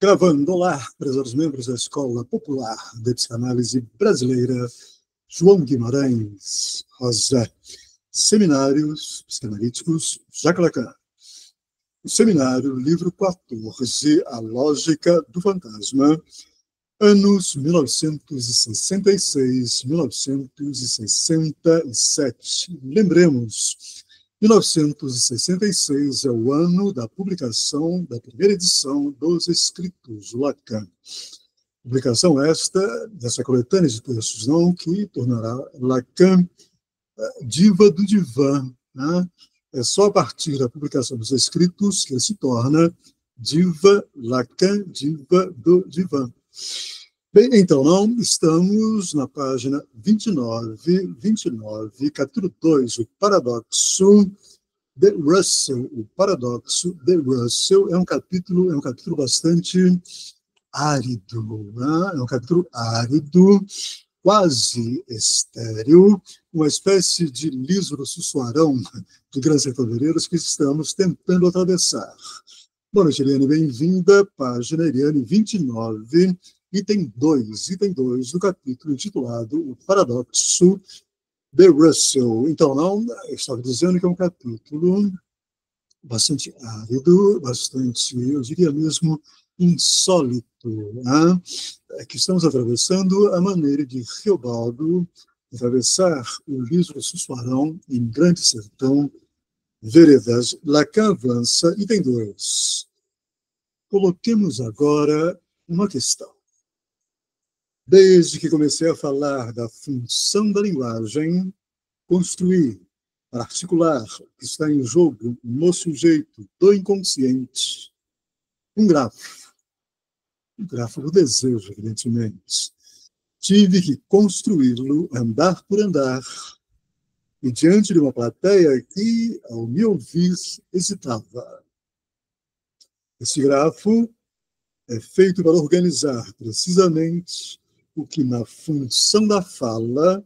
Gravando, olá, prezados membros da Escola Popular de Psicanálise Brasileira, João Guimarães Rosa, Seminários Psicanalíticos Jacques Lacan. O seminário, livro 14, A Lógica do Fantasma, anos 1966-1967. Lembremos, 1966 é o ano da publicação da primeira edição dos Escritos de Lacan. Publicação esta, dessa coletânea de textos, não, que tornará Lacan diva do divã, né? É só a partir da publicação dos Escritos que ele se torna diva, Lacan, diva do divã. Bem, então, não, estamos na página 29, capítulo 2, o paradoxo de Russell. O paradoxo de Russell é um capítulo bastante árido, né? É um capítulo árido, quase estéril, uma espécie de liso sussuarão de grandes sertões que estamos tentando atravessar. Boa noite, Eliane, bem-vinda, página Eliane 29, item 2 do capítulo intitulado O Paradoxo de Russell. Então, não, eu estava dizendo que é um capítulo bastante árido, bastante, eu diria mesmo, insólito, né? Que estamos atravessando a maneira de Riobaldo atravessar o liso sussuarão em grande sertão, veredas. Lacan avança, item 2. Coloquemos agora uma questão. Desde que comecei a falar da função da linguagem, construir, para articular o que está em jogo no sujeito do inconsciente, um grafo do desejo, evidentemente. Tive que construí-lo andar por andar, e diante de uma plateia que, ao me ouvir, hesitava. Esse grafo é feito para organizar precisamente o que na função da fala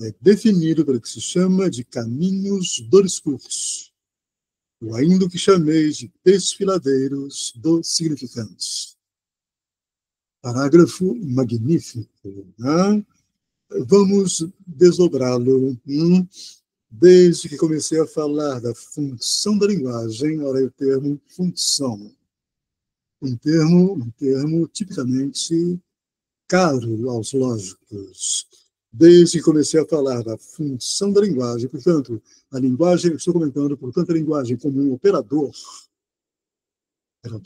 é definido pelo que se chama de caminhos do discurso, ou ainda o que chamei de desfiladeiros do significante. Parágrafo magnífico, né? Vamos desdobrá-lo. Desde que comecei a falar da função da linguagem, olha o termo função. Um termo tipicamente caro aos lógicos. Desde que comecei a falar da função da linguagem, portanto, a linguagem, estou comentando, portanto, a linguagem como um operador na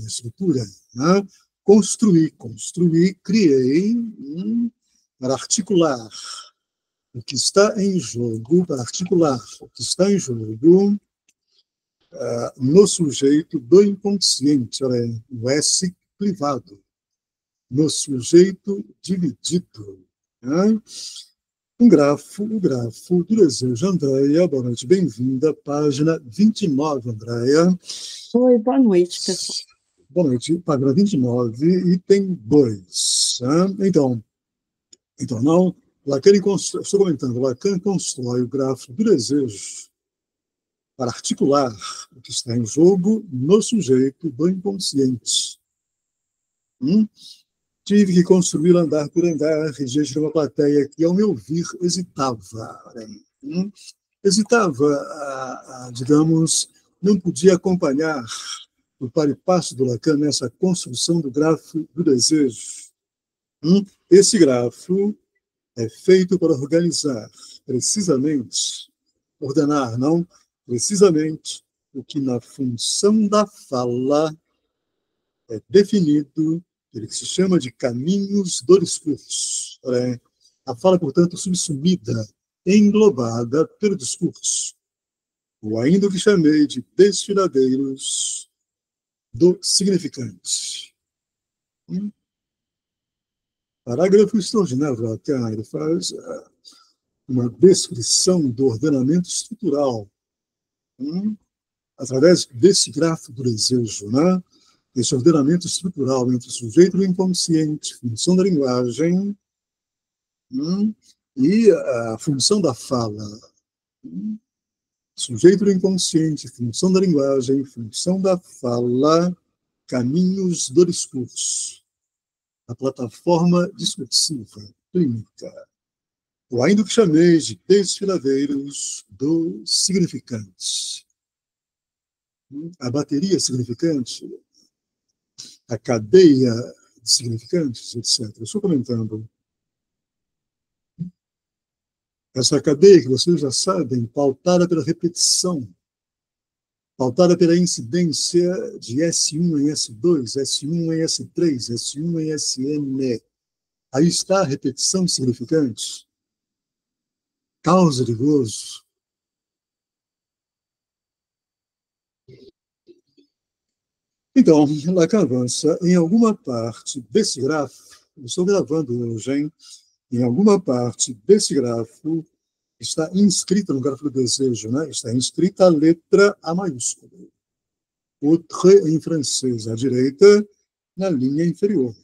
estrutura, né? Construí, criei, para articular o que está em jogo, no sujeito do inconsciente, o S privado, no sujeito dividido. Né? O grafo do desejo. Andréia, boa noite, bem-vinda, página 29, Andréia. Oi, boa noite, pessoal. Boa noite, página 29, item 2. Então, não, Lacan estou comentando, Lacan constrói o grafo do desejo para articular o que está em jogo no sujeito do inconsciente. Tive que construir andar por andar, diante de uma plateia que, ao me ouvir, hesitava. Digamos, não podia acompanhar o par e passo do Lacan nessa construção do grafo do desejo. Esse grafo é feito para organizar, precisamente o que na função da fala é definido pelo que se chama de caminhos do discurso. A fala, portanto, subsumida, englobada pelo discurso, ou ainda o que chamei de desfiladeiros do significante. Parágrafo extraordinário do Lacan, ele faz uma descrição do ordenamento estrutural através desse grafo do desejo, né? Esse ordenamento estrutural entre o sujeito e o inconsciente, função da linguagem e a função da fala. Sujeito do inconsciente, função da linguagem, função da fala, caminhos do discurso, a plataforma discursiva clínica, ou ainda o que chamei de desfiladeiros do significante. A bateria significante, a cadeia de significantes, etc. Estou comentando. Essa cadeia que vocês já sabem, pautada pela repetição, pautada pela incidência de S1 em S2, S1 em S3, S1 em Sn. Aí está a repetição significante. Causa de gozo. Então, Lacan avança em alguma parte desse grafo, eu estou gravando hoje, hein? Em alguma parte desse grafo está inscrita no grafo do desejo, né? Está inscrita a letra A maiúscula. O trait em francês à direita, na linha inferior.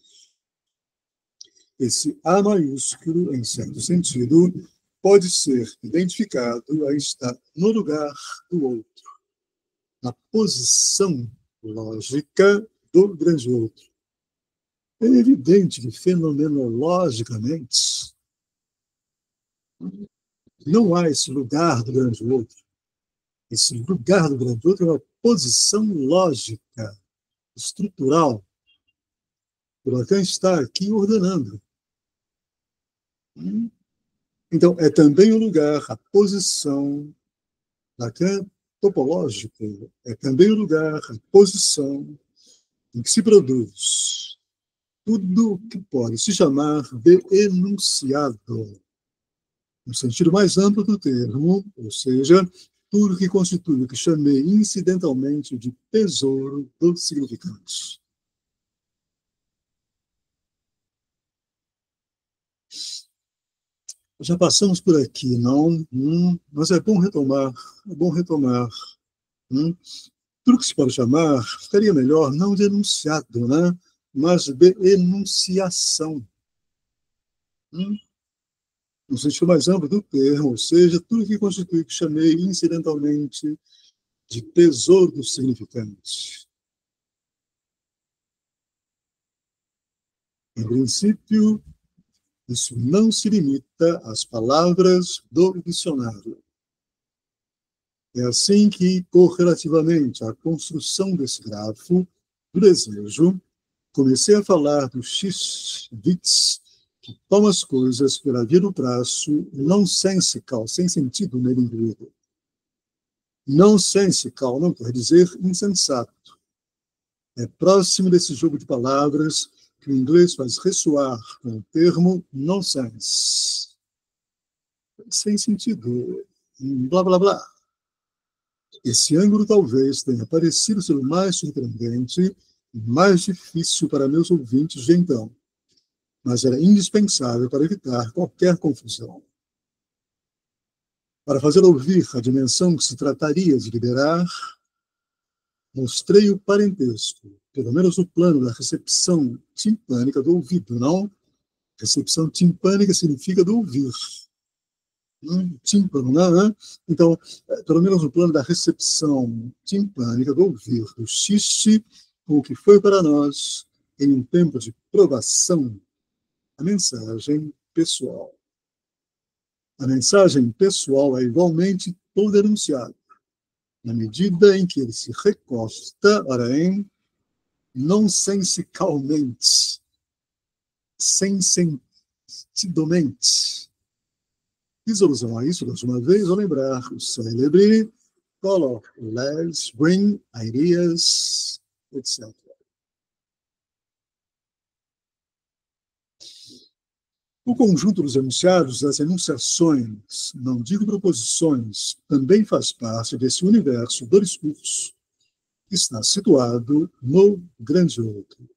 Esse A maiúsculo, em certo sentido, pode ser identificado a estar no lugar do outro, na posição lógica do grande outro. É evidente que, fenomenologicamente, não há esse lugar do grande outro. Esse lugar do grande outro é uma posição lógica, estrutural. O Lacan está aqui ordenando. Então, é também o lugar, a posição, Lacan topológica, é também o lugar, a posição em que se produz tudo o que pode se chamar de enunciado, no sentido mais amplo do termo, ou seja, tudo que constitui o que chamei incidentalmente de tesouro dos significantes. Já passamos por aqui, não? Mas é bom retomar, é bom retomar. Tudo que se pode chamar, ficaria melhor não de enunciado, né? Mas de enunciação. No sentido mais amplo do termo, ou seja, tudo que constitui o que chamei incidentalmente de tesouro dos significantes. Em princípio, isso não se limita às palavras do dicionário. É assim que, correlativamente à construção desse grafo do desejo, comecei a falar do X-Witz, que toma as coisas pela via do traço nonsensical, sem sentido nele incluído. Nonsensical não quer dizer insensato. É próximo desse jogo de palavras que o inglês faz ressoar com o termo nonsense. Sem sentido, blá, blá, blá. Esse ângulo talvez tenha parecido ser o mais surpreendente e mais difícil para meus ouvintes de então, mas era indispensável para evitar qualquer confusão. Para fazer ouvir a dimensão que se trataria de liberar, mostrei o parentesco, pelo menos no plano da recepção timpânica do ouvido, não? Recepção timpânica significa do ouvir. Tímpano, né? Então, pelo menos no plano da recepção timpânica do ouvir, do xiste, com o que foi para nós, em um tempo de provação, a mensagem pessoal. A mensagem pessoal é igualmente todo enunciado, na medida em que ele se recosta, porém, nonsensicalmente, sem sentidomente. Fiz alusão a isso da última vez, vou lembrar o célebre color, let's bring ideas, etc. O conjunto dos enunciados, das enunciações, não digo proposições, também faz parte desse universo do discurso que está situado no grande outro.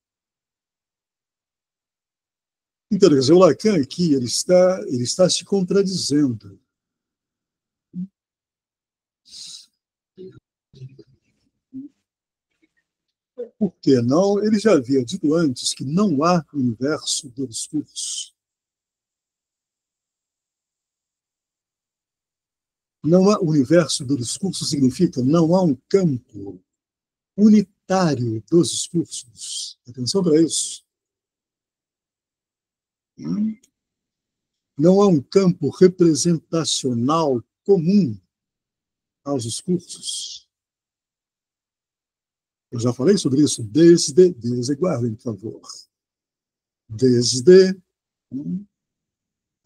Então, quer dizer, o Lacan aqui, ele está se contradizendo. Por que não? Ele já havia dito antes que não há universo do discurso. Não há universo do discurso significa não há um campo unitário dos discursos. Atenção para isso. Não há um campo representacional comum aos discursos. Eu já falei sobre isso guardem, por favor, desde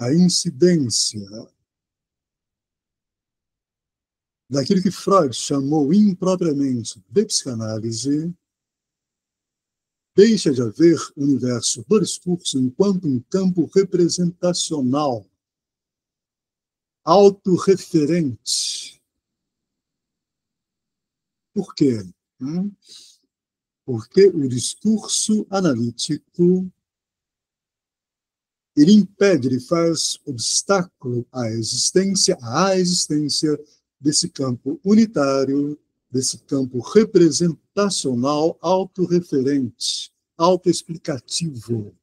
a incidência daquilo que Freud chamou impropriamente de psicanálise, deixa de haver universo do discurso enquanto um campo representacional, autorreferente. Por quê? Porque o discurso analítico ele impede, ele faz obstáculo à existência desse campo unitário, desse campo representacional, autorreferente, autoexplicativo.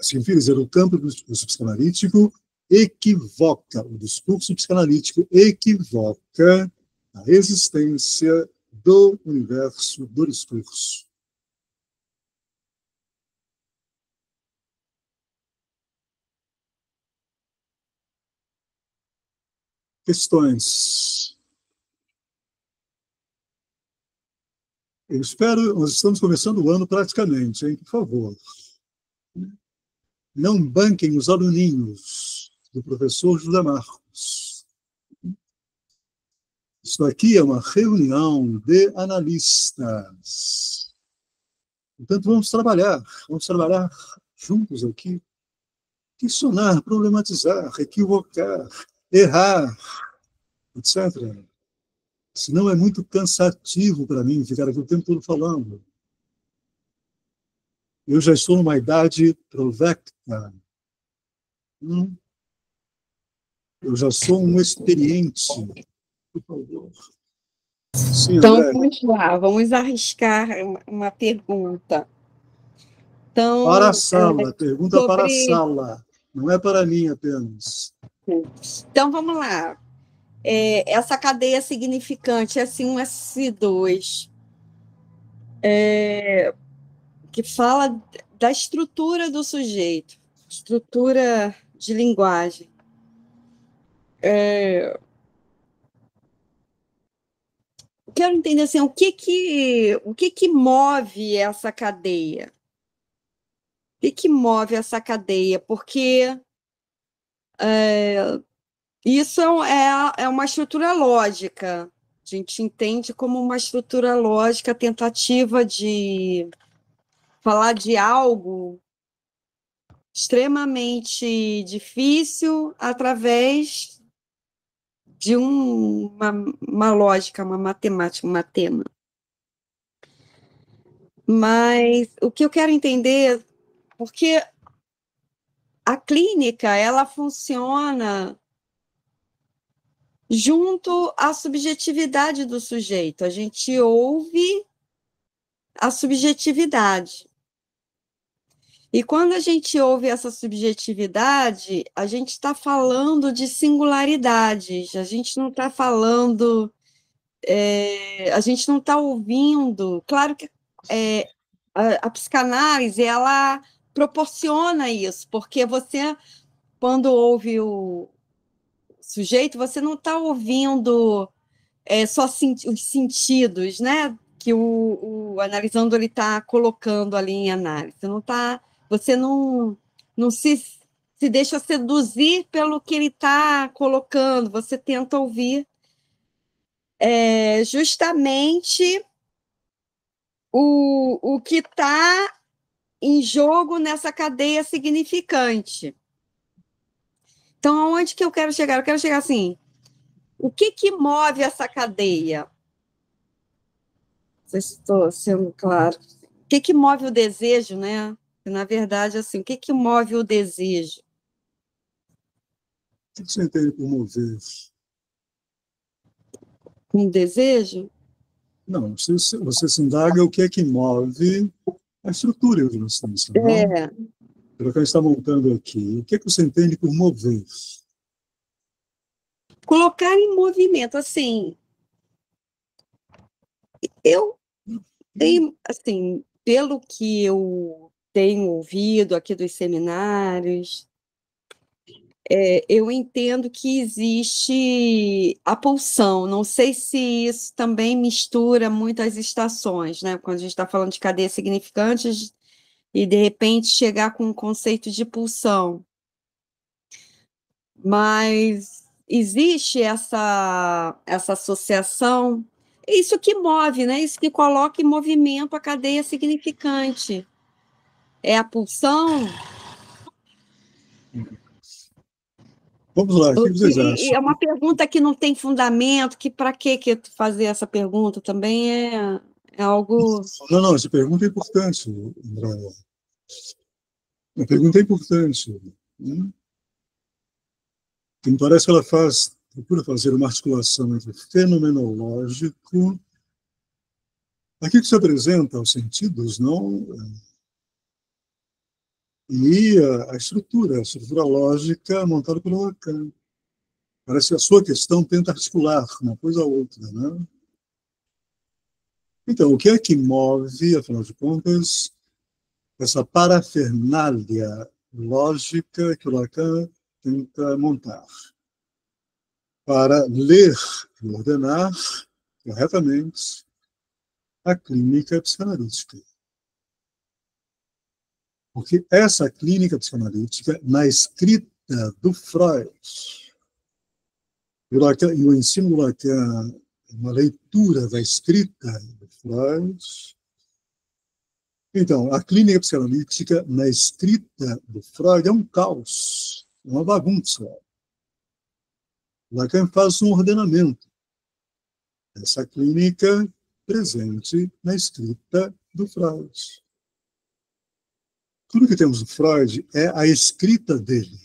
Significa dizer, o campo do discurso psicanalítico equivoca, o discurso psicanalítico equivoca a existência do universo do discurso. Questões. Eu espero, nós estamos começando o ano praticamente, hein? Por favor. Não banquem os aluninhos do professor José Marcos. Isso aqui é uma reunião de analistas. Portanto, vamos trabalhar juntos aqui. Questionar, problematizar, equivocar, errar, etc. Senão é muito cansativo para mim ficar aqui o tempo todo falando. Eu já estou numa idade provecta. Eu já sou um experiente. Por favor. Sim, Então, André. vamos lá, vamos arriscar uma pergunta. Então, Para a sala, pergunta sobre... para a sala, não é para mim apenas. Então, vamos lá. Essa cadeia significante, S1, S2, que fala da estrutura do sujeito, estrutura de linguagem. Quero entender assim, o que move essa cadeia? O que move essa cadeia? Porque isso é uma estrutura lógica. A gente entende como uma estrutura lógica, a tentativa de falar de algo extremamente difícil através de uma lógica, uma matemática, um matema. Mas o que eu quero entender, porque a clínica, ela funciona junto à subjetividade do sujeito. A gente ouve a subjetividade. E quando a gente ouve essa subjetividade, a gente está falando de singularidades, a gente não está falando, a gente não está ouvindo. Claro que a psicanálise, ela proporciona isso, porque você, quando ouve o sujeito, você não está ouvindo só os sentidos, né? Que o analisando ele está colocando ali em análise. Você não se deixa seduzir pelo que ele está colocando, você tenta ouvir justamente o que está em jogo nessa cadeia significante. Então, aonde que eu quero chegar? Eu quero chegar assim, o que move essa cadeia? Não sei se estou sendo claro. O que move o desejo, né? Na verdade, assim, o que move o desejo? O que você entende por mover? Um desejo? Não, você se indaga o que é que move a estrutura de uma instância, não? Pelo que a gente está montando aqui, o que é que você entende por mover? colocar em movimento, assim, eu tenho, assim, pelo que eu tenho ouvido aqui dos seminários, eu entendo que existe a pulsão. Não sei se isso também mistura muitas estações, né? Quando a gente está falando de cadeias significantes e, de repente, chegar com um conceito de pulsão. Mas existe essa associação, isso que move, né? Isso que coloca em movimento a cadeia significante. É a pulsão? Vamos lá, o que vocês E acham? é uma pergunta que não tem fundamento, que para que fazer essa pergunta também é algo. Não, não, essa pergunta é importante, Andréa. A pergunta é importante. Né? Me parece que ela procura fazer uma articulação entre o fenomenológico, aquilo que se apresenta aos sentidos, não? E a estrutura lógica montada pelo Lacan. Parece que a sua questão tenta articular uma coisa a outra, né? Então, o que é que move, afinal de contas, essa parafernália lógica que o Lacan tenta montar para ler e ordenar corretamente a clínica psicanalítica? Porque essa clínica psicanalítica, na escrita do Freud, e o ensino do Lacan, uma leitura da escrita do Freud. Então, a clínica psicanalítica, na escrita do Freud, é um caos, é uma bagunça. Lacan faz um ordenamento dessa clínica presente na escrita do Freud. Tudo que temos do Freud é a escrita dele.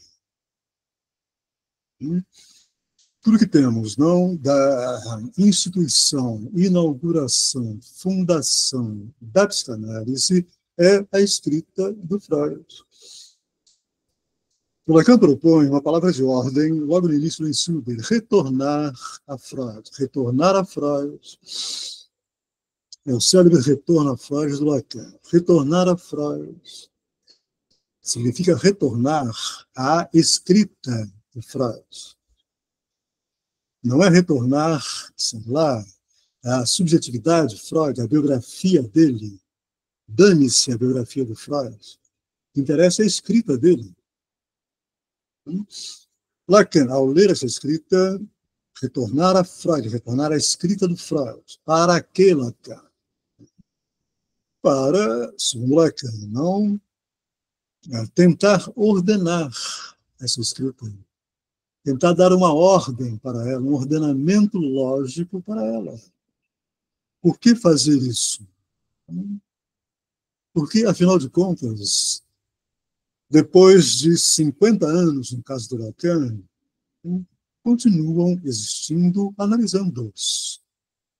Tudo que temos, não, da instituição, inauguração, fundação da psicanálise é a escrita do Freud. O Lacan propõe uma palavra de ordem logo no início do ensino dele: retornar a Freud. Retornar a Freud. É o célebre retorno a Freud do Lacan. Retornar a Freud significa retornar à escrita de Freud. Não é retornar, sei lá, à subjetividade de Freud, à biografia dele. Dane-se a biografia do Freud. O que interessa é a escrita dele. Lacan, ao ler essa escrita, retornar a Freud, retornar à escrita do Freud. Para que Lacan? Para, segundo Lacan, não tentar ordenar essa escrita. Tentar dar uma ordem para ela, um ordenamento lógico para ela. Por que fazer isso? Porque, afinal de contas, depois de 50 anos, no caso do Lacan, continuam existindo analisando-os.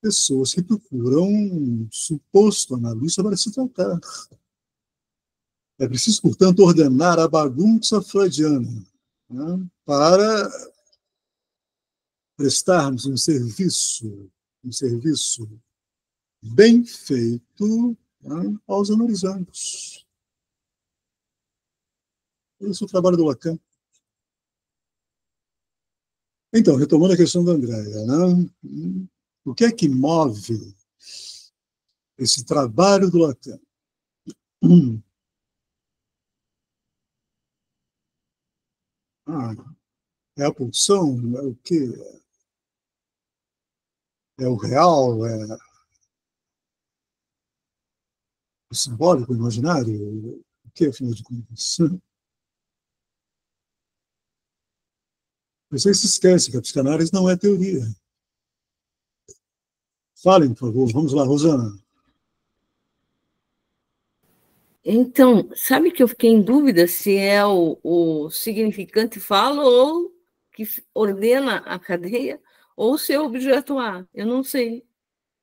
Pessoas que procuram um suposto analista para se tratar. É preciso, portanto, ordenar a bagunça freudiana, né, para prestarmos um serviço bem feito, né, aos analisandos. Esse é o trabalho do Lacan. Então, retomando a questão da Andréa, né, o que é que move esse trabalho do Lacan? É a pulsão? É o quê? É o real? É o simbólico, o imaginário? O que, afinal de contas? Vocês se esquecem que a psicanálise não é teoria. Falem, por favor. Vamos lá, Rosana. Então, sabe que eu fiquei em dúvida se é o significante fala ou que ordena a cadeia, ou se é o objeto A. Eu não sei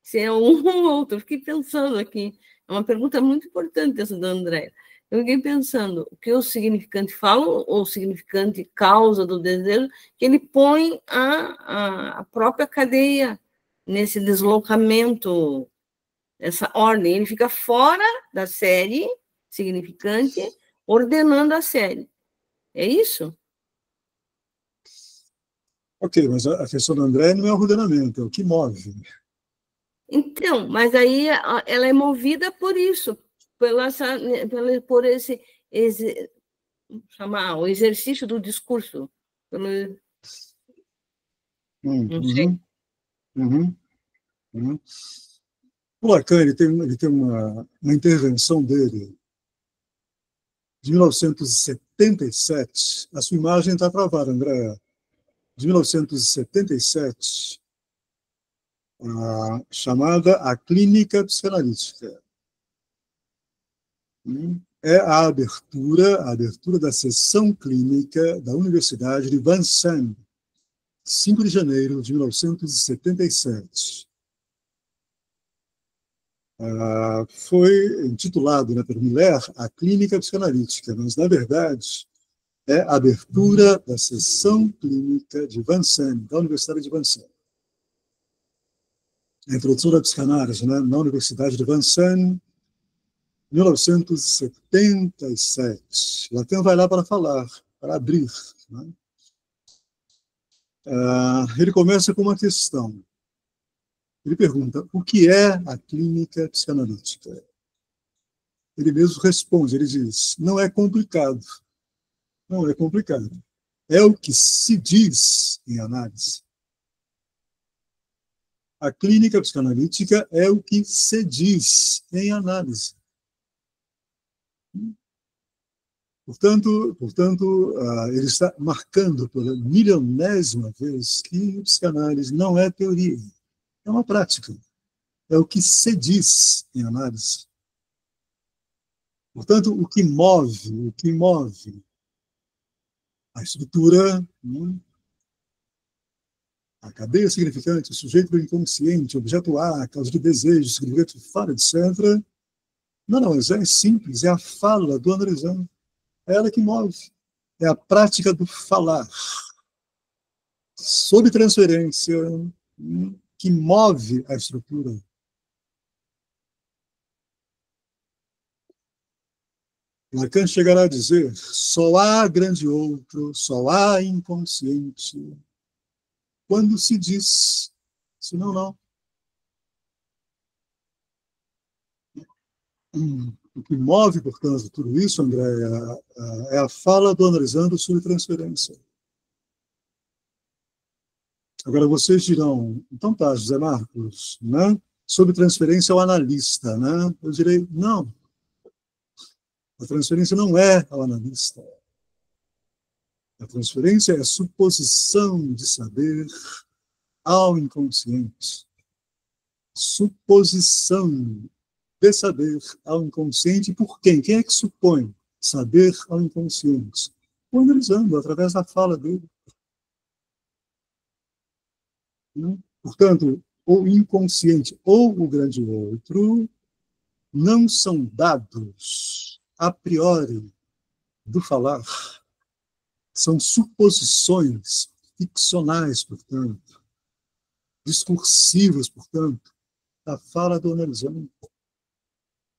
se é um ou outro. Eu fiquei pensando aqui. É uma pergunta muito importante essa da Andréa. Eu fiquei pensando, o que o significante fala, ou o significante causa do desejo, que ele põe a própria cadeia nesse deslocamento, essa ordem. Ele fica fora da série significante, ordenando a série. É isso? Ok, mas a questão do André não é o ordenamento, é o que move. Então, mas aí ela é movida por isso, por esse chamar o exercício do discurso. Não sei. Uhum, uhum, uhum. O Lacan ele tem uma intervenção dele de 1977. A sua imagem está travada, André. De 1977, chamada A Clínica Psicanalítica. É a abertura da sessão clínica da Universidade de Vincennes, 5 de janeiro de 1977. Foi intitulado, né, por Miller, A Clínica Psicanalítica, mas, na verdade, é a abertura da sessão clínica de Vincennes, da Universidade de Vincennes. A introdução da psicanálise, né, na Universidade de Vincennes, 1977. Lacan vai lá para falar, para abrir. Né? Ele começa com uma questão. Ele pergunta, o que é a clínica psicanalítica? Ele mesmo responde, ele diz, não é complicado. Não é complicado. É o que se diz em análise. A clínica psicanalítica é o que se diz em análise. Portanto, ele está marcando pela milionésima vez que psicanálise não é teoria, é uma prática. É o que se diz em análise. Portanto, o que move a estrutura, a cadeia significante, o sujeito do inconsciente, o objeto A, a causa de desejo, significante fala, etc. Não, é simples, é a fala do analisando. É ela que move. É a prática do falar. Sob transferência, que move a estrutura. Lacan chegará a dizer, só há grande outro, só há inconsciente, quando se diz, senão não. O que move, portanto, tudo isso, André, é a fala do analisando sobre transferência. Agora vocês dirão, então tá, José Marcos, né? Sobre transferência ao analista, né? Eu direi, não. A transferência não é ao analista. A transferência é a suposição de saber ao inconsciente. Suposição de saber ao inconsciente por quem? Quem é que supõe saber ao inconsciente? O analisando, através da fala dele. Portanto, o inconsciente ou o grande outro não são dados a priori do falar, são suposições ficcionais, portanto, discursivas, portanto, da fala do analisando.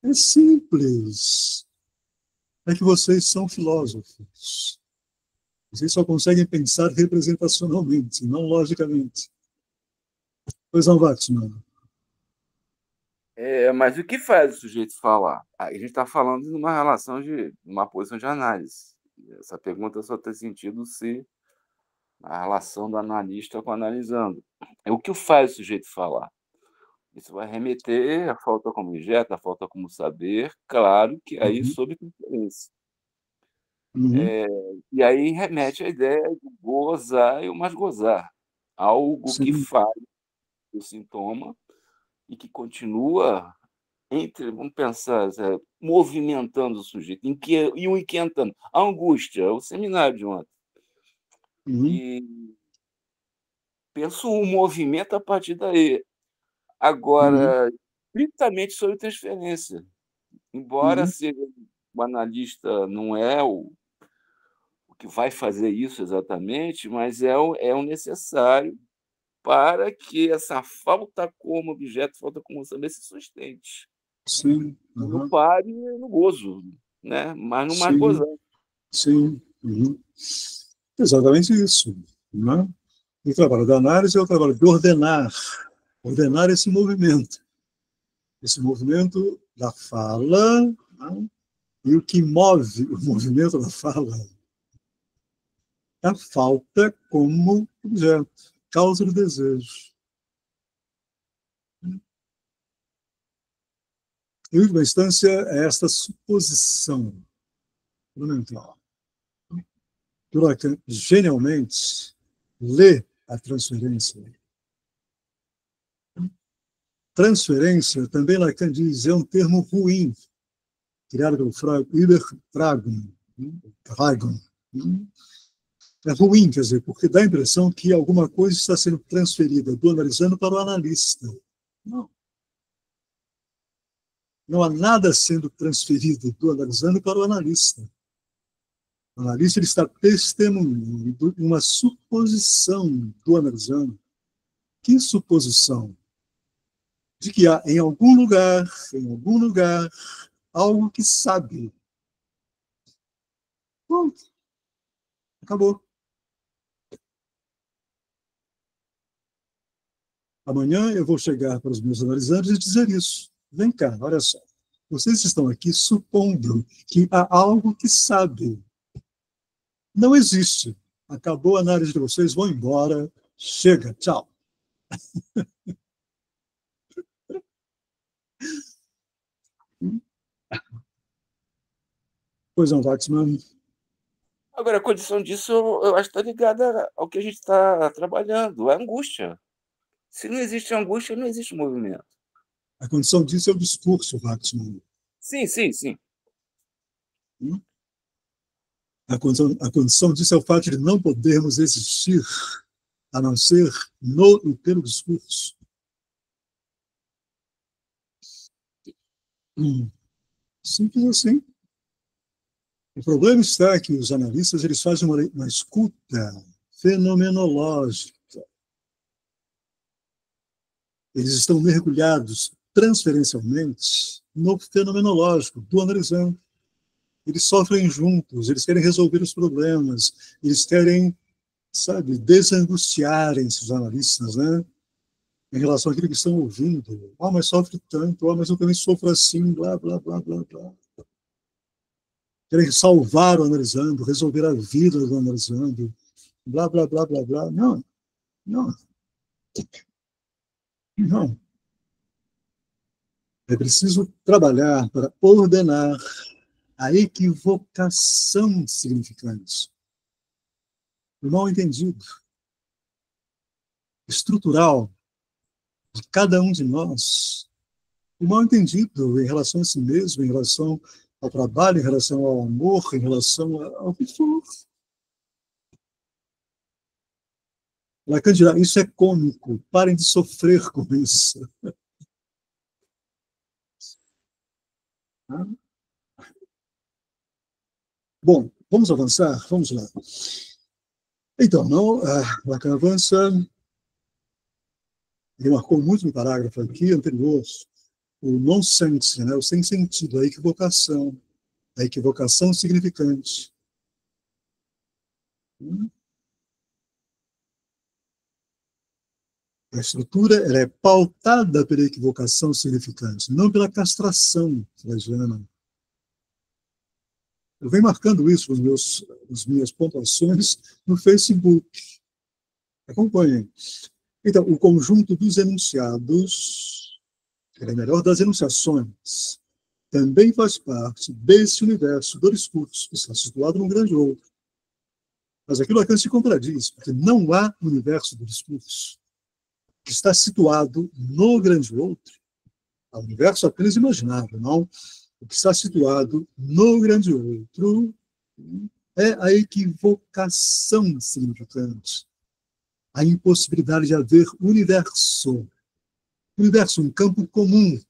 É simples. É que vocês são filósofos. Vocês só conseguem pensar representacionalmente, não logicamente. Pois não, Watson. Mas o que faz o sujeito falar? A gente está falando de uma relação de uma posição de análise. Essa pergunta só tem sentido se a relação do analista com o analisando. É o que faz o sujeito falar. Isso vai remeter à falta como objeto, à falta como saber, claro que aí sob conferência. E aí remete à ideia do gozar e o mais gozar. Algo Sim. que faz o sintoma e que continua vamos pensar, movimentando o sujeito, e o inquietando. A angústia, o seminário de ontem. E penso o movimento a partir daí. Agora, estritamente sobre transferência. Embora seja o analista não é o que vai fazer isso exatamente, mas é o necessário para que essa falta como objeto, falta como saber se sustente. Sim. E não pare no gozo, né? Mas no mais Sim. gozando. Sim. Exatamente isso. Né? O trabalho da análise é o trabalho de ordenar esse movimento da fala, né? E o que move o movimento da fala é a falta como objeto, causa do desejo. Em última instância, é esta suposição fundamental. Lacan, genialmente, lê a transferência. Transferência, também Lacan diz, é um termo ruim, criado pelo Freud, Übertragung. É ruim, quer dizer, porque dá a impressão que alguma coisa está sendo transferida do analisando para o analista. Não. Não há nada sendo transferido do analisando para o analista. O analista ele está testemunhando uma suposição do analisando. Que suposição? De que há em algum lugar, algo que sabe. Pronto. Acabou. Amanhã eu vou chegar para os meus analisantes e dizer isso. Vem cá, olha só. Vocês estão aqui supondo que há algo que sabe. Não existe. Acabou a análise de vocês, vão embora. Chega, tchau. Pois não, Waxman. Agora, a condição disso, eu acho que está ligada ao que a gente está trabalhando, a angústia. Se não existe angústia, não existe movimento. A condição disso é o discurso, Waxman. Sim. A condição disso é o fato de não podermos existir a não ser no e pelo discurso. Simples assim. O problema está que os analistas eles fazem uma escuta fenomenológica. Eles estão mergulhados transferencialmente no fenomenológico do analisando. Eles sofrem juntos, eles querem resolver os problemas, eles querem, sabe, desangustiarem-se os analistas, né? Em relação àquilo que estão ouvindo. Mas sofre tanto, mas eu também sofro assim, blá, blá, blá, blá, blá. Querem salvar o analisando, resolver a vida do analisando, blá, blá, blá, blá, blá. Não. É preciso trabalhar para ordenar a equivocação significante. O mal entendido, estrutural, de cada um de nós. O mal entendido em relação a si mesmo, em relação ao trabalho, em relação ao amor, em relação ao que for. Lacan dirá, isso é cômico, parem de sofrer com isso. Bom, vamos avançar? Vamos lá. Então, Lacan avança, ele marcou muito no parágrafo aqui anterior, o nonsense, né, o sem sentido, a equivocação significante. A estrutura ela é pautada pela equivocação significante, não pela castração freudiana. Eu venho marcando isso nas minhas pontuações no Facebook. Acompanhem. Então, o conjunto dos enunciados, que é melhor das enunciações, também faz parte desse universo do discurso, que está situado num grande outro. Mas aqui Lacan se contradiz, porque não há universo do discurso que está situado no grande outro. Há um universo apenas imaginável, não? O que está situado no grande outro é a equivocação significante, a impossibilidade de haver universo, um campo comum,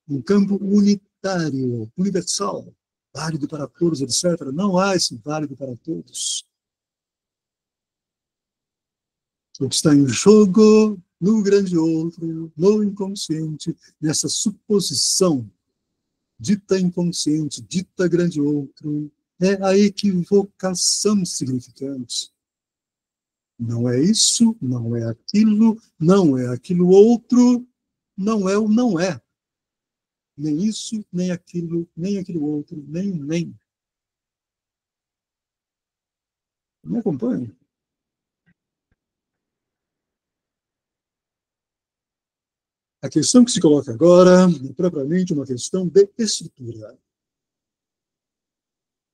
um campo unitário, universal. válido para todos, etc. Não há esse válido para todos. O que está em jogo no grande outro, no inconsciente, nessa suposição dita inconsciente, dita grande outro, é a equivocação significante. Não é isso, não é aquilo outro, não é o não é. Nem isso, nem aquilo outro, nem. Me acompanha? A questão que se coloca agora é propriamente uma questão de estrutura.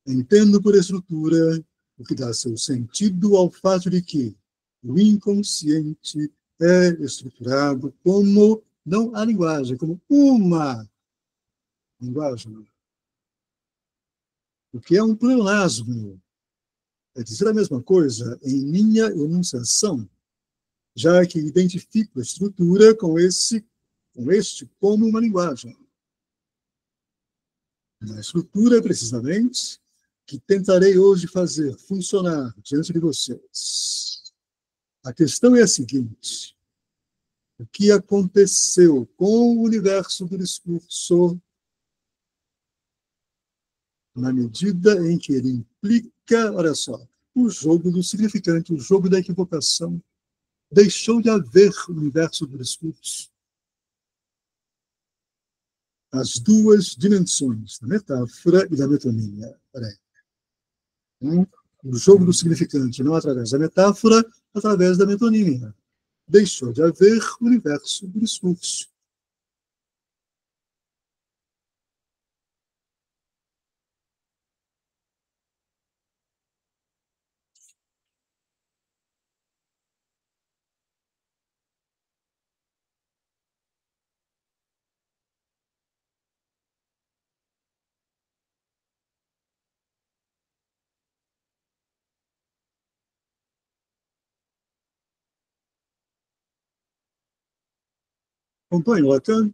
Entendo por estrutura o que dá seu sentido ao fato de que o inconsciente é estruturado como, não a linguagem, como uma linguagem. O que é um pleonasmo? É dizer a mesma coisa em minha enunciação, já que identifico a estrutura com este como uma linguagem. A estrutura, precisamente, que tentarei hoje fazer funcionar diante de vocês. A questão é a seguinte: o que aconteceu com o universo do discurso na medida em que ele implica, olha só, o jogo do significante, o jogo da equivocação? Deixou de haver universo do discurso. As duas dimensões, da metáfora e da metonímia. O jogo do significante, não através da metáfora, através da metonímia. Deixou de haver universo do discurso. Acompanhe Lacan?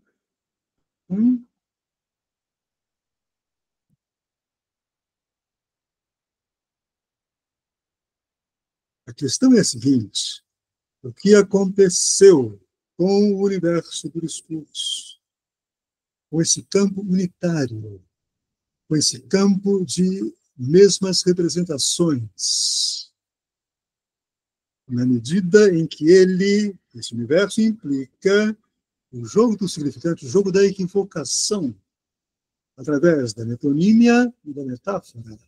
A questão é a seguinte: o que aconteceu com o universo do discurso? Com esse campo unitário, com esse campo de mesmas representações, na medida em que esse universo implica o jogo do significante, o jogo da equivocação, através da metonímia e da metáfora.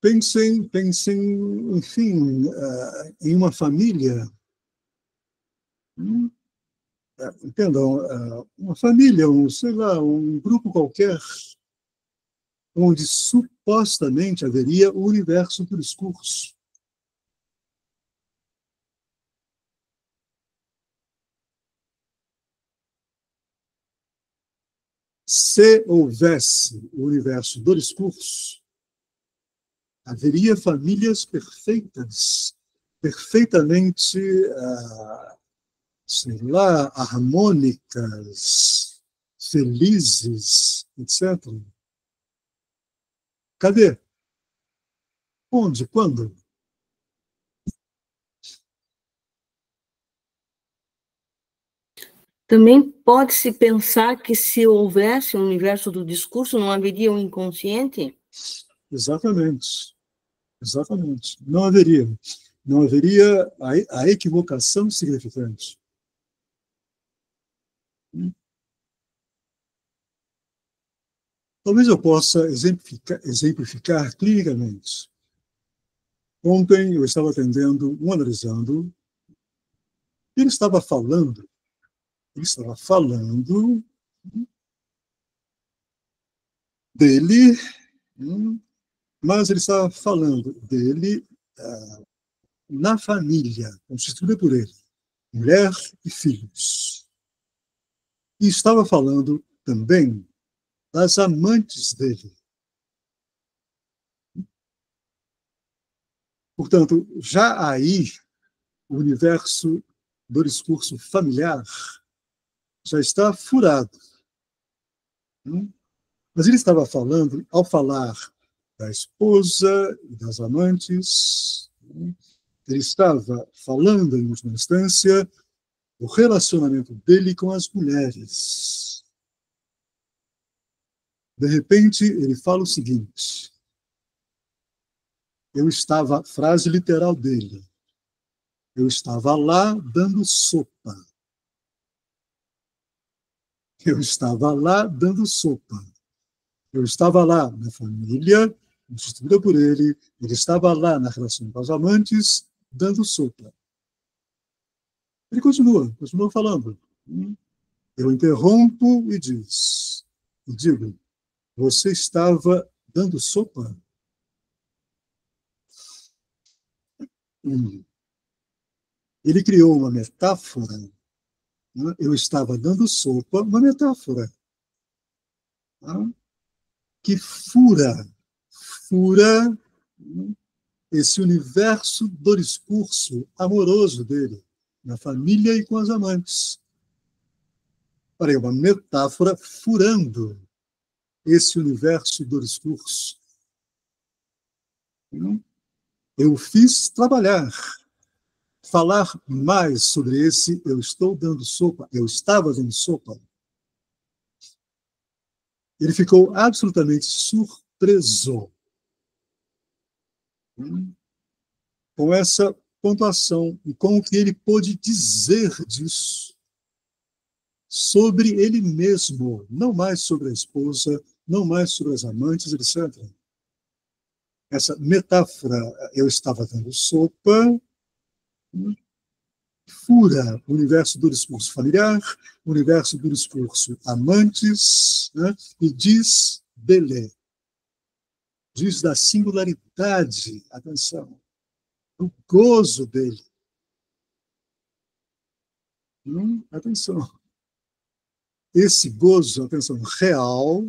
Pensem, enfim, em uma família. Entendam, uma família, sei lá, um grupo qualquer, onde supostamente haveria o universo do discurso. Se houvesse o universo do discurso, haveria famílias perfeitas, perfeitamente, sei lá, harmônicas, felizes, etc. Cadê? Onde? Quando? Também pode-se pensar que se houvesse um universo do discurso, não haveria um inconsciente? Exatamente. Exatamente. Não haveria. Não haveria a equivocação significante. Talvez eu possa exemplificar clinicamente. Ontem eu estava atendendo um analisando, ele estava falando dele, mas ele estava falando dele na família, constituída por ele, mulher e filhos. E estava falando também das amantes dele. Portanto, já aí, o universo do discurso familiar já está furado. Mas ele estava falando, ao falar da esposa e das amantes, ele estava falando, em última instância, do relacionamento dele com as mulheres. De repente, ele fala o seguinte, frase literal dele, eu estava lá dando sopa. Eu estava lá dando sopa. Eu estava lá na família, instituída por ele estava lá na relação com os amantes, dando sopa. Ele continua falando. Eu interrompo e digo, você estava dando sopa? Ele criou uma metáfora. Eu estava dando sopa, uma metáfora que fura esse universo do discurso amoroso dele, na família e com as amantes. Olha, uma metáfora furando esse universo do discurso. Eu fiz falar mais sobre esse eu estou dando sopa, eu estava dando sopa. Ele ficou absolutamente surpreso com essa pontuação e com o que ele pôde dizer disso sobre ele mesmo, não mais sobre a esposa, não mais sobre as amantes, etc. Essa metáfora, eu estava dando sopa, fura o universo do discurso familiar, o universo do discurso amantes, e diz dele, diz da singularidade, atenção, do gozo dele. Atenção. Esse gozo, atenção, real,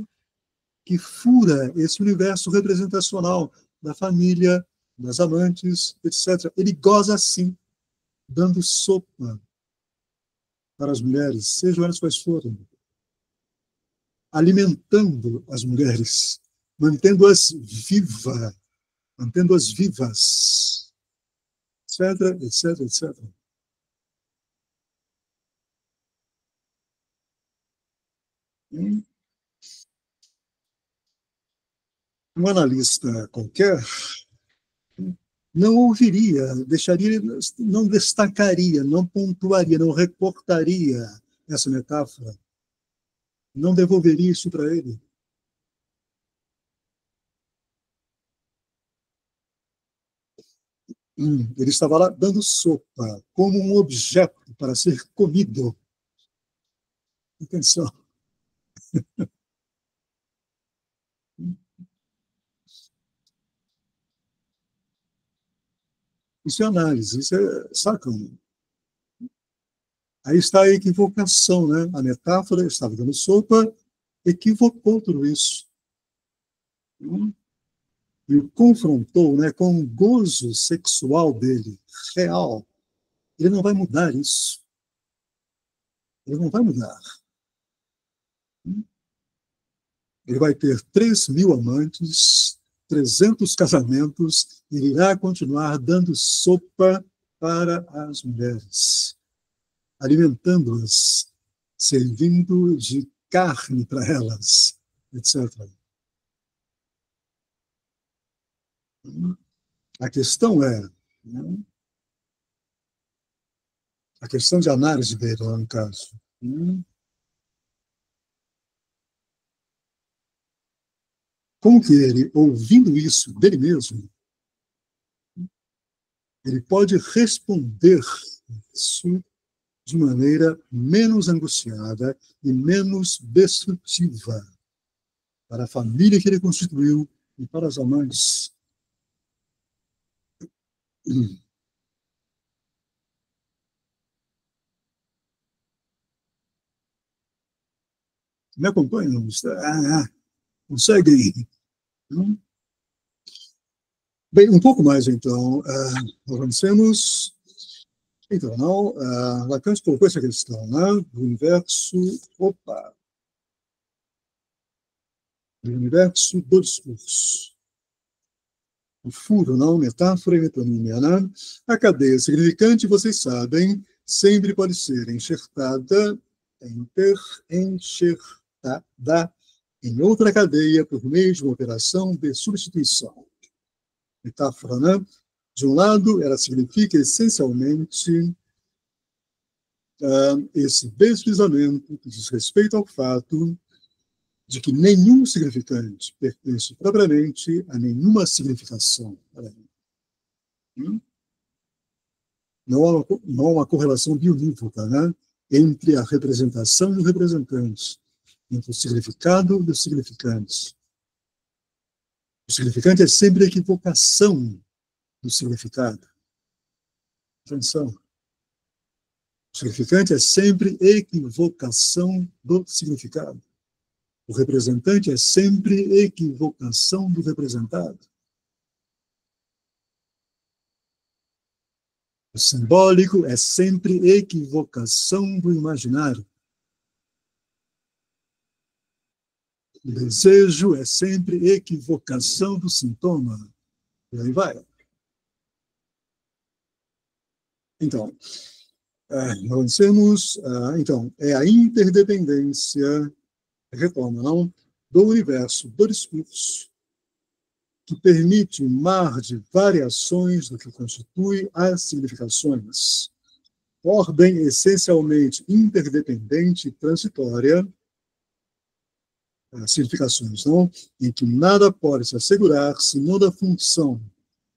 que fura esse universo representacional da família, das amantes, etc. Ele goza assim, dando sopa para as mulheres, sejam elas quais forem, alimentando as mulheres, mantendo-as vivas, etc, etc, etc. Um analista qualquer não ouviria, não destacaria, não pontuaria, não reportaria essa metáfora, não devolveria isso para ele. Ele estava lá dando sopa, como um objeto para ser comido. Atenção. Isso é análise, isso é sacão. Aí está a equivocação, né? A metáfora, estava dando sopa, equivocou tudo isso. E o confrontou, né, com o gozo sexual dele, real. Ele não vai mudar isso. Ele não vai mudar. Ele vai ter 3.000 amantes, 300 casamentos, e ele irá continuar dando sopa para as mulheres, alimentando-as, servindo de carne para elas, etc. A questão é, a questão de análise dele, lá no caso. Como que ele, ouvindo isso dele mesmo, ele pode responder isso de maneira menos angustiada e menos destrutiva para a família que ele constituiu e para as amantes. Me acompanham? Conseguem? Bem, um pouco mais, então. Avancemos. Então, não, Lacan colocou essa questão, né, do universo do discurso. O furo, não, metáfora e metonímia, né? A cadeia significante, vocês sabem, sempre pode ser enxertada em outra cadeia por meio de uma operação de substituição. Metáfora, né? De um lado, ela significa essencialmente esse deslizamento que diz respeito ao fato de que nenhum significante pertence propriamente a nenhuma significação. Não há uma correlação bionívoca, né, entre a representação e o representante, entre o significado e os significantes. O significante é sempre a equivocação do significado. Atenção. O significante é sempre equivocação do significado. O representante é sempre equivocação do representado. O simbólico é sempre equivocação do imaginário. O desejo é sempre equivocação do sintoma. E aí vai. Então, avancemos. Então, é a interdependência, retoma, não, do universo do discurso, que permite um mar de variações do que constitui as significações. Ordem essencialmente interdependente e transitória, significações, não, em que nada pode se assegurar senão da função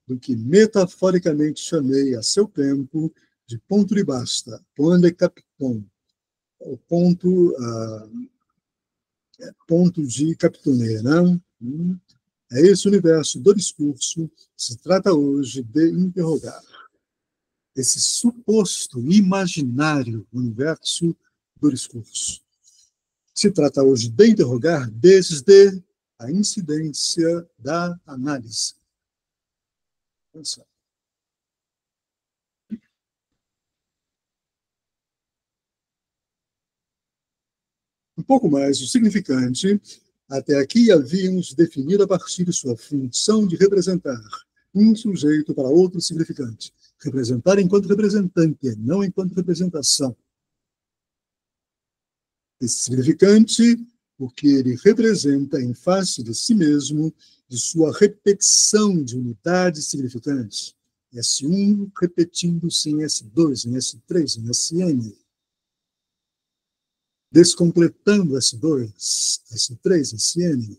do que metaforicamente chamei a seu tempo de ponto de basta, point de capton, o ponto de Capitoné, né? É esse universo do discurso que se trata hoje de interrogar. Esse suposto imaginário universo do discurso. Se trata hoje de interrogar desde a incidência da análise. Um pouco mais o significante, até aqui havíamos definido a partir de sua função de representar um sujeito para outro significante. Representar enquanto representante, não enquanto representação. Esse significante, o que ele representa em face de si mesmo, de sua repetição de unidades significantes. S1 repetindo-se em S2, em S3, em Sn. Descompletando S2, S3, Sn.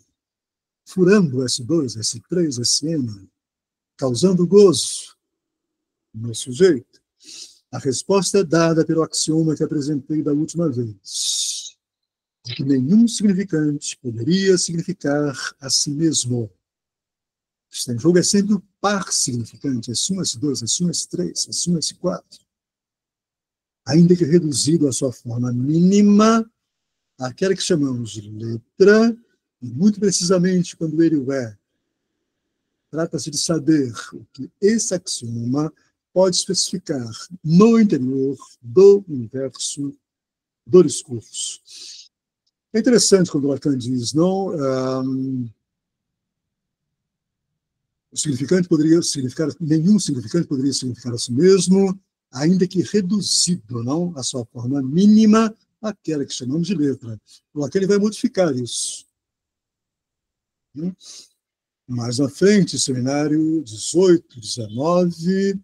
Furando S2, S3, Sn. Causando gozo no sujeito. A resposta é dada pelo axioma que apresentei da última vez, de que nenhum significante poderia significar a si mesmo. O que está em jogo é sempre o par significante, S1, S2, S1, S3, S1, S4. Ainda que reduzido à sua forma mínima, aquela que chamamos de letra, e muito precisamente quando ele o é, trata-se de saber o que esse axioma pode especificar no interior do universo do discurso. É interessante quando Lacan diz, não, o significante poderia significar, nenhum significante poderia significar a si mesmo, ainda que reduzido, não, à sua forma mínima, aquela que chamamos de letra. Lacan ele vai modificar isso. Mais à frente, seminário 18, 19,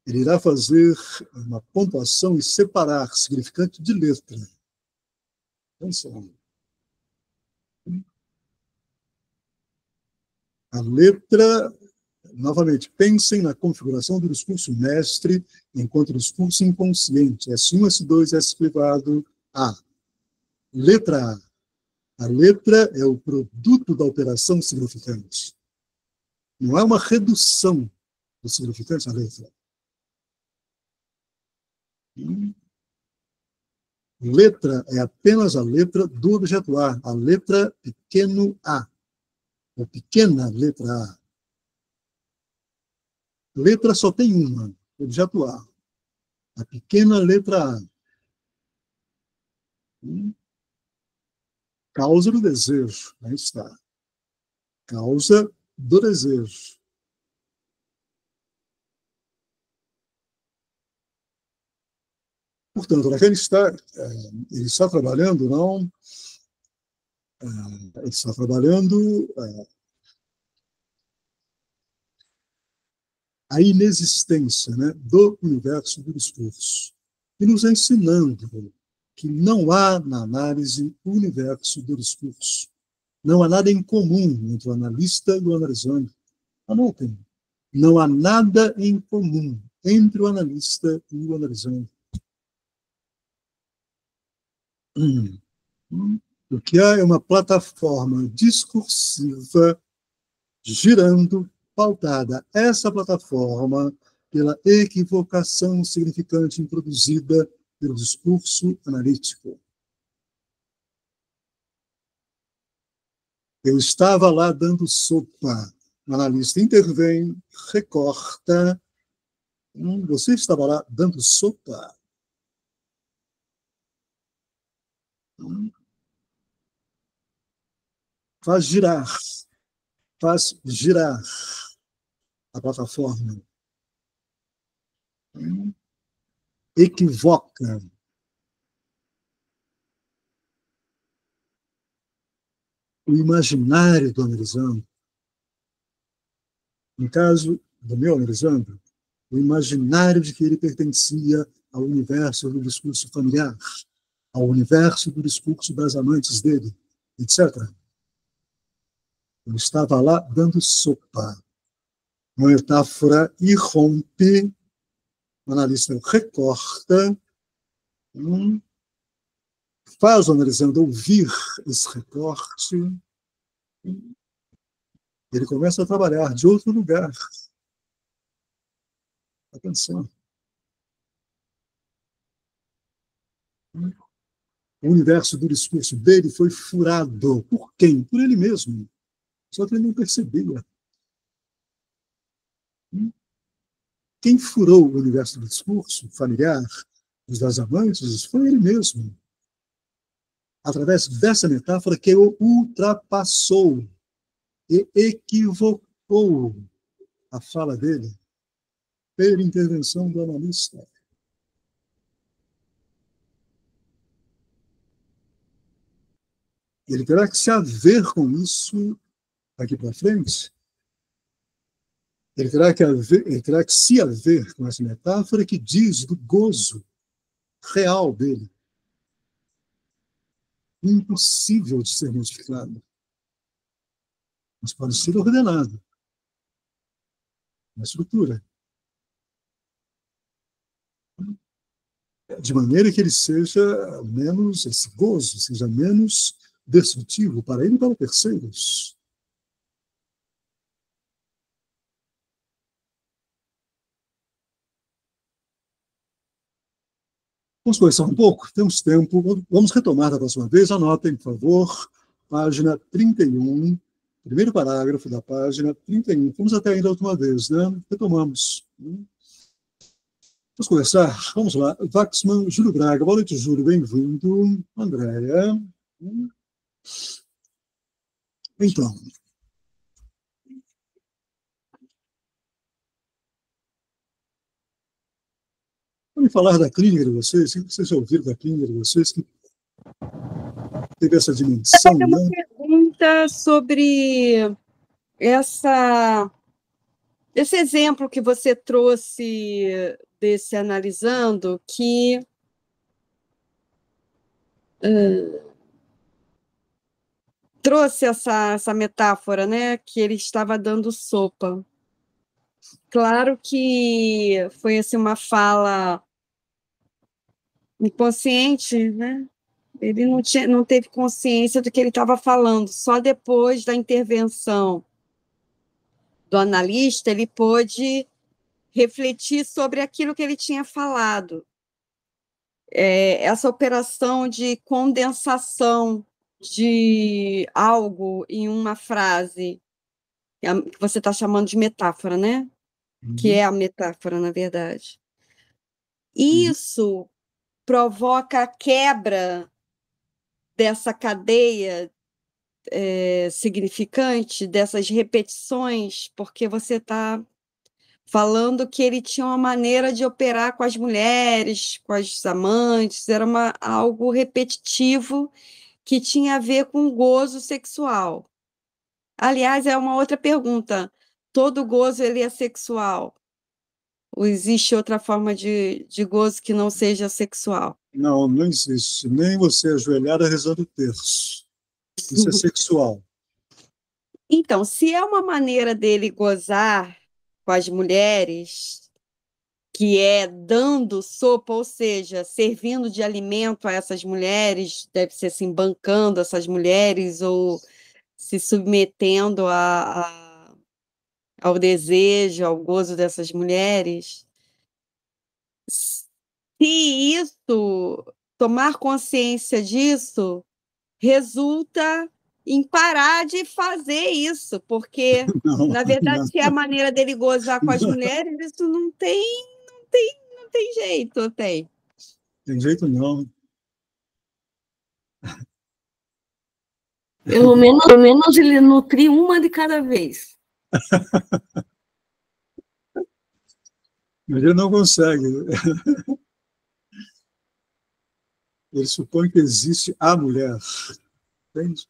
ele irá fazer uma pontuação e separar significante de letra. Atenção. A letra, novamente, pensem na configuração do discurso mestre enquanto discurso inconsciente. S1, S2, S privado, A. Letra A. A letra é o produto da operação significante. Não é uma redução do significante à letra. Letra é apenas a letra do objeto A, letra pequeno a, ou pequena letra A. Letra só tem uma, objeto A. A pequena letra A. Causa do desejo. Aí está. Causa do desejo. Portanto, Lacan ele está trabalhando, não? Ele está trabalhando a inexistência, né, do universo do discurso e nos ensinando que não há na análise o universo do discurso. Não há nada em comum entre o analista e o analisando. Anotem. Não há nada em comum entre o analista e o analisando. O que há é uma plataforma discursiva girando, pautada essa plataforma pela equivocação significante introduzida pelo discurso analítico. Eu estava lá dando sopa. O analista intervém, recorta. Você estava lá dando sopa. Faz girar a plataforma. Equivoca. O imaginário do analisando. No caso do meu analisando, o imaginário de que ele pertencia ao universo do discurso familiar, ao universo do discurso das amantes dele, etc. Eu estava lá dando sopa. Uma metáfora irrompe, o analista recorta, faz o analisando ouvir esse recorte, ele começa a trabalhar de outro lugar. Atenção. O universo do discurso dele foi furado. Por quem? Por ele mesmo. Só que ele não percebia. Quem furou o universo do discurso familiar, os das amantes, foi ele mesmo. Através dessa metáfora que o ultrapassou e equivocou a fala dele pela intervenção do analista. Ele terá que se haver com isso daqui para frente. Ele terá que se haver com essa metáfora que diz do gozo real dele. Impossível de ser modificado. Mas pode ser ordenado. Na estrutura. De maneira que ele seja menos, esse gozo, seja menos destrutivo para ele e para terceiros. Vamos conversar um pouco? Temos tempo. Vamos retomar da próxima vez. Anotem, por favor, página 31, primeiro parágrafo da página 31. Fomos até ainda a última vez, né? Retomamos. Vamos conversar? Vamos lá. Waxman, Júlio Braga. Boa noite, Júlio. Bem-vindo. Andréia. Então. Vamos falar da clínica de vocês. O que vocês já ouviram da clínica de vocês? Que teve essa dimensão, né? Uma pergunta sobre esse exemplo que você trouxe desse analisando, que trouxe essa metáfora, né? Que ele estava dando sopa. Claro que foi assim, uma fala inconsciente, né? Ele não teve consciência do que ele estava falando. Só depois da intervenção do analista, ele pôde refletir sobre aquilo que ele tinha falado. Essa operação de condensação de algo em uma frase, que você está chamando de metáfora, né? Que é a metáfora, na verdade. Isso provoca a quebra dessa cadeia significante, dessas repetições, porque você está falando que ele tinha uma maneira de operar com as mulheres, com as amantes, era algo repetitivo que tinha a ver com gozo sexual. Aliás, é uma outra pergunta. Todo gozo ele é sexual? Ou existe outra forma de gozo que não seja sexual? Não, não existe. Nem você ajoelhada rezando o terço. Isso é sexual. Então, se é uma maneira dele gozar com as mulheres, que é dando sopa, ou seja, servindo de alimento a essas mulheres, deve ser assim, bancando essas mulheres ou se submetendo ao desejo, ao gozo dessas mulheres. Se isso, tomar consciência disso, resulta em parar de fazer isso, porque, Não, na verdade, não, se é a maneira dele gozar com as mulheres, isso não tem jeito, tem. tem jeito não. Pelo menos ele nutria uma de cada vez. Mas ele não consegue. Ele supõe que existe a mulher. Entende?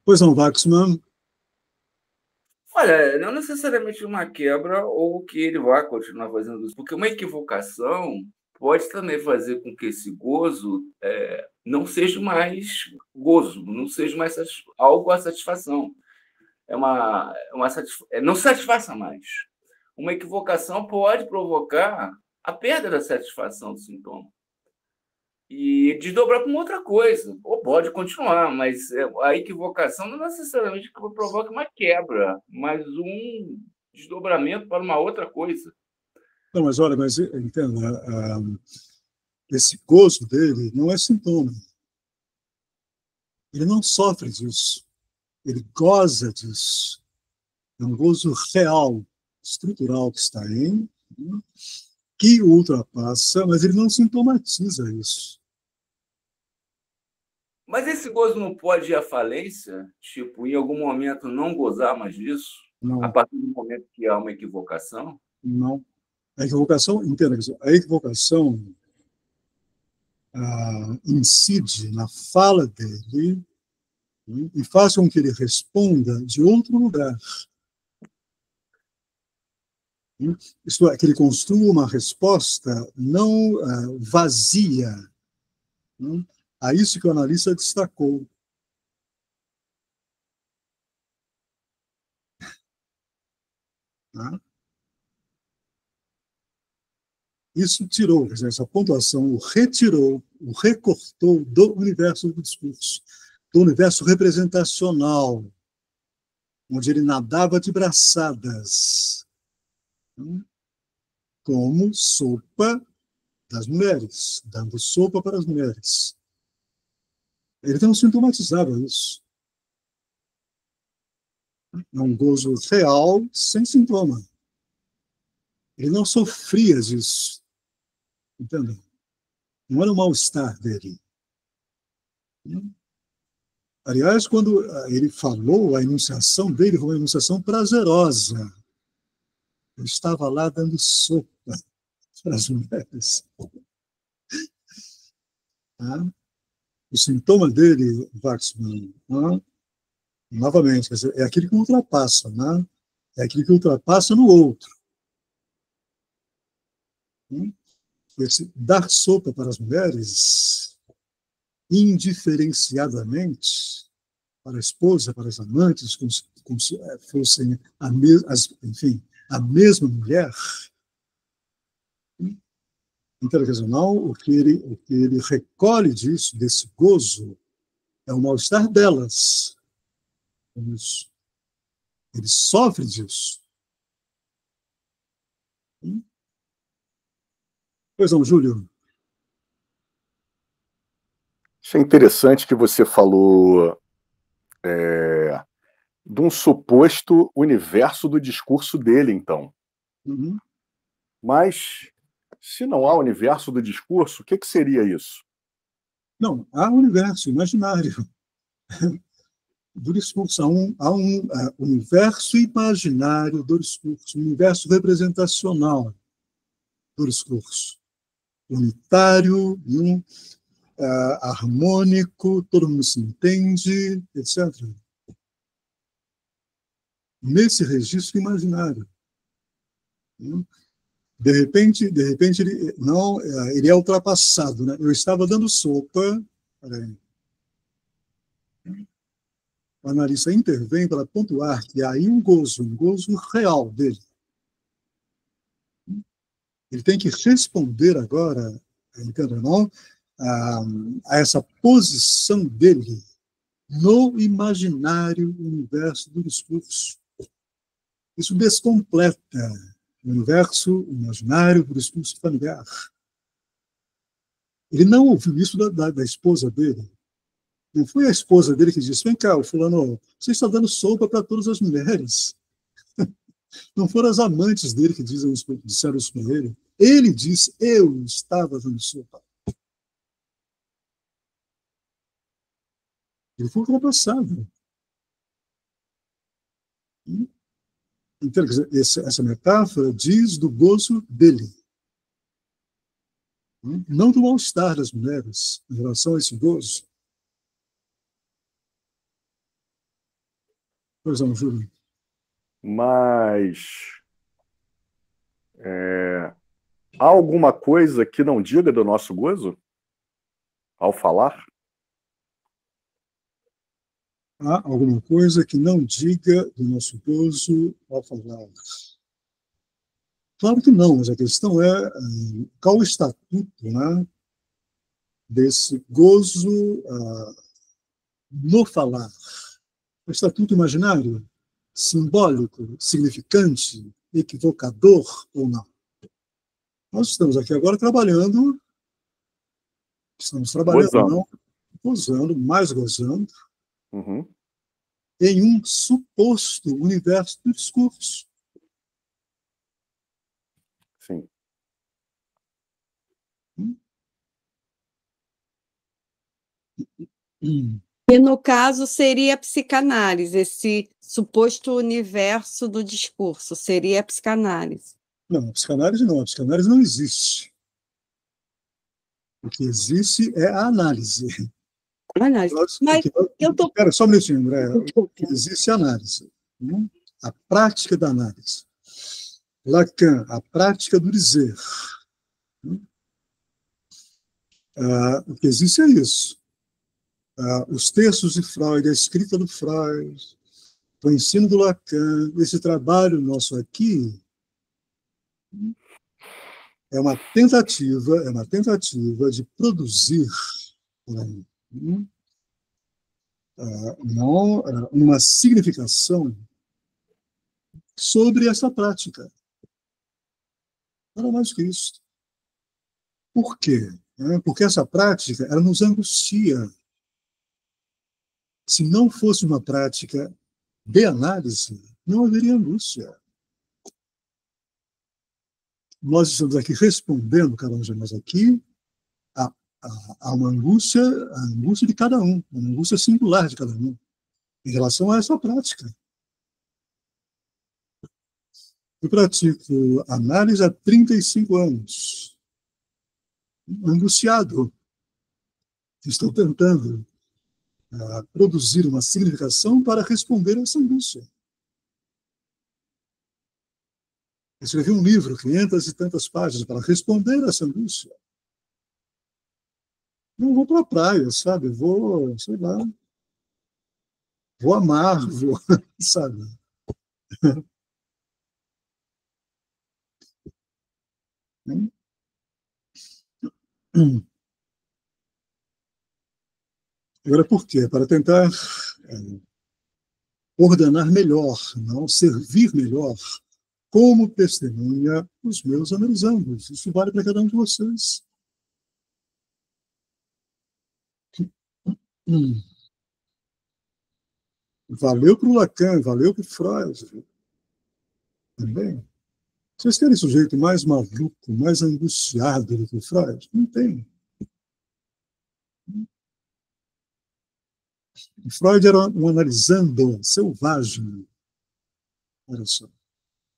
Pois não, Waxman. Olha, não necessariamente uma quebra ou que ele vá continuar fazendo isso, porque uma equivocação pode também fazer com que esse gozo não seja mais gozo, não seja mais algo a satisfação. Não satisfaça mais. Uma equivocação pode provocar a perda da satisfação do sintoma e desdobrar para uma outra coisa, ou pode continuar, mas a equivocação não necessariamente provoca uma quebra, mas um desdobramento para uma outra coisa. Não, mas olha, entenda, esse gozo dele não é sintoma. Ele não sofre disso. Ele goza disso. É um gozo real, estrutural que está em, que o ultrapassa, mas ele não sintomatiza isso. Mas esse gozo não pode ir à falência? Tipo, em algum momento não gozar mais disso? Não. A partir do momento que há uma equivocação? Não. A equivocação, entenda, a equivocação incide na fala dele e faz com que ele responda de outro lugar. Isto é, que ele construa uma resposta não vazia. A isso que o analista destacou. Isso tirou, quer dizer, essa pontuação o retirou, o recortou do universo do discurso, do universo representacional, onde ele nadava de braçadas, como sopa das mulheres, dando sopa para as mulheres. Ele não sintomatizava isso. É um gozo real, sem sintoma. Ele não sofria disso. Entendeu? Não era um mal-estar dele. Aliás, quando ele falou, a enunciação dele foi uma enunciação prazerosa. Eu estava lá dando sopa para as mulheres. O sintoma dele, Waxman, novamente, quer dizer, é aquilo que ultrapassa, é aquilo que ultrapassa no outro. Esse dar sopa para as mulheres, indiferenciadamente, para a esposa, para as amantes, como se fossem a mesma mulher, internacional, o que ele recolhe disso, desse gozo, é o mal-estar delas. Ele sofre disso. Pois não, Júlio? Achei interessante que você falou de um suposto universo do discurso dele, então. Uhum. Mas, se não há universo do discurso, o que seria isso? Não, há um universo imaginário do discurso, há um universo imaginário do discurso, um universo representacional do discurso, unitário, harmônico, todo mundo se entende, etc. Nesse registro imaginário. De repente ele é ultrapassado. Né? Eu estava dando sopa. O analista intervém para pontuar que há aí um gozo real dele. Ele tem que responder agora, entendeu, não? A essa posição dele no imaginário universo do discurso. Isso descompleta o universo imaginário do discurso familiar. Ele não ouviu isso da esposa dele. Não foi a esposa dele que disse: vem cá, o fulano, você está dando sopa para todas as mulheres. Não foram as amantes dele que disseram isso para ele. Ele disse: eu estava dando sopa. Ele foi ultrapassado. Então, quer dizer, essa metáfora diz do gozo dele. Não do mal-estar das mulheres em relação a esse gozo. Pois não, Júlio. Mas há alguma coisa que não diga do nosso gozo ao falar? Há alguma coisa que não diga do nosso gozo ao falar? Claro que não, mas a questão é qual o estatuto, né, desse gozo no falar. O estatuto imaginário, simbólico, significante, equivocador ou não? Nós estamos aqui agora trabalhando, Gozando. não, gozando, mais gozando, Uhum. em um suposto universo do discurso. Sim. E, no caso, seria a psicanálise, esse suposto universo do discurso, seria a psicanálise. Não, a psicanálise não existe. O que existe é a análise. Análise. Mas eu tô... Espera só um minutinho, André. O que existe é a análise. A prática da análise. Lacan, a prática do dizer. O que existe é isso. Os textos de Freud, a escrita do Freud, o ensino do Lacan, esse trabalho nosso aqui é uma tentativa de produzir uma significação sobre essa prática. Nada mais que isso. Por quê? Porque essa prática ela nos angustia. Se não fosse uma prática de análise, não haveria angústia. Nós estamos aqui respondendo, cada um de nós aqui, a uma angústia, a angústia de cada um, uma angústia singular de cada um, em relação a essa prática. Eu pratico análise há 35 anos. Angustiado. Estou tentando produzir uma significação para responder a essa angústia. Escrevi um livro, 500 e tantas páginas, para responder a essa angústia. Não vou para a praia, sabe? Vou, sei lá, vou amar, sabe? Agora, por quê? Para tentar ordenar melhor, não servir melhor, como testemunha os meus analisandos. Isso vale para cada um de vocês. Valeu para o Lacan, valeu para o Freud. Também. Vocês querem sujeito mais maluco, mais angustiado do que o Freud? Não tem. O Freud era um analisando selvagem, olha só,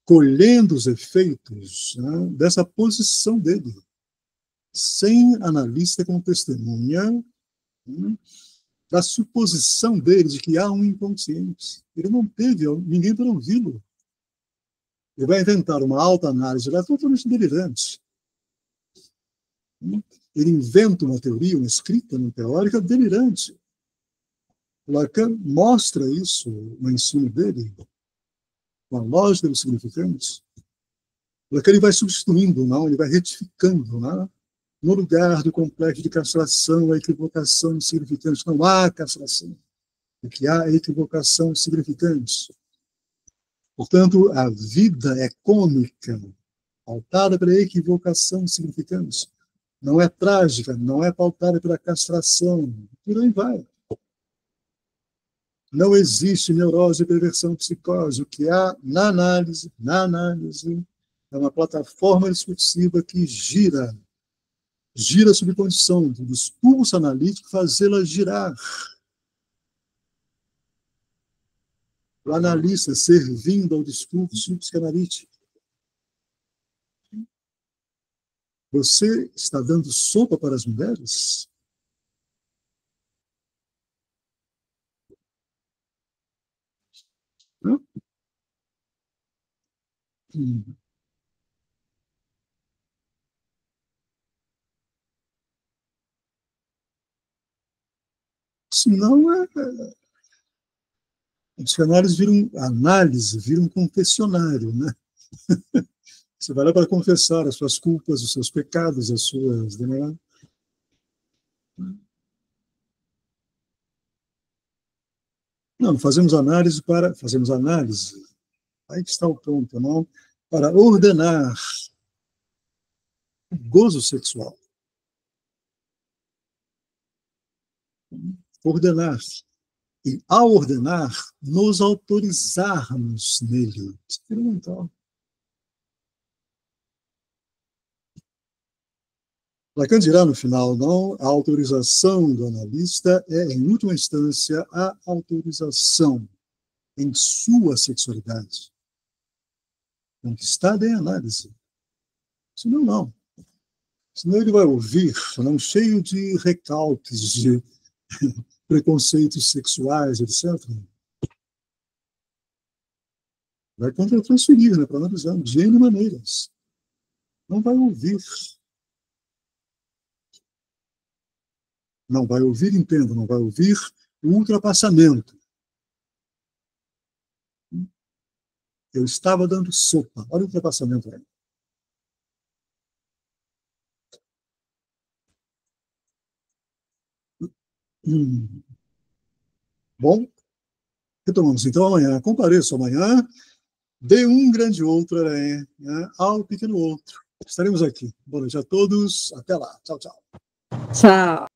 colhendo os efeitos, né, dessa posição dele, sem analista como testemunha, né, da suposição dele de que há um inconsciente. Ele não teve ninguém para ouvi-lo. Ele vai inventar uma autoanálise, ela é totalmente delirante. Ele inventa uma teoria, uma escrita, uma teórica delirante. Lacan mostra isso no ensino dele, com a lógica dos significantes. Lacan ele vai substituindo, não? Ele vai retificando, não? No lugar do complexo de castração, a equivocação de significantes. Não há castração, porque há equivocação de significantes. Portanto, a vida é cômica, pautada pela equivocação de significantes. Não é trágica, não é pautada pela castração. Por aí vai. Não existe neurose, perversão, psicose. O que há na análise, é uma plataforma discursiva que gira sob condição do discurso analítico fazê-la girar. O analista servindo ao discurso psicanalítico. Você está dando sopa para as mulheres? Não? Senão, a psicanálise vira um confessionário, né? Você vai lá para confessar as suas culpas, os seus pecados, as suas... Né? Não, fazemos análise, aí que está o ponto, não? Para ordenar o gozo sexual. Ordenar. E, ao ordenar, nos autorizarmos nele. Experimental. Lacan dirá no final, não, a autorização do analista é, em última instância, a autorização em sua sexualidade, conquistada em análise. Senão, não. Senão ele vai ouvir, não, cheio de recalques, de preconceitos sexuais, etc. Vai contra-transferir, né, para analisar de N maneiras. Não vai ouvir. Não vai ouvir, entenda, não vai ouvir o ultrapassamento. Eu estava dando sopa. Olha o ultrapassamento aí. Bom, retomamos então amanhã. Compareço amanhã. Dê um grande outro, né, ao pequeno outro. Estaremos aqui. Boa noite a todos. Até lá. Tchau, tchau. Tchau.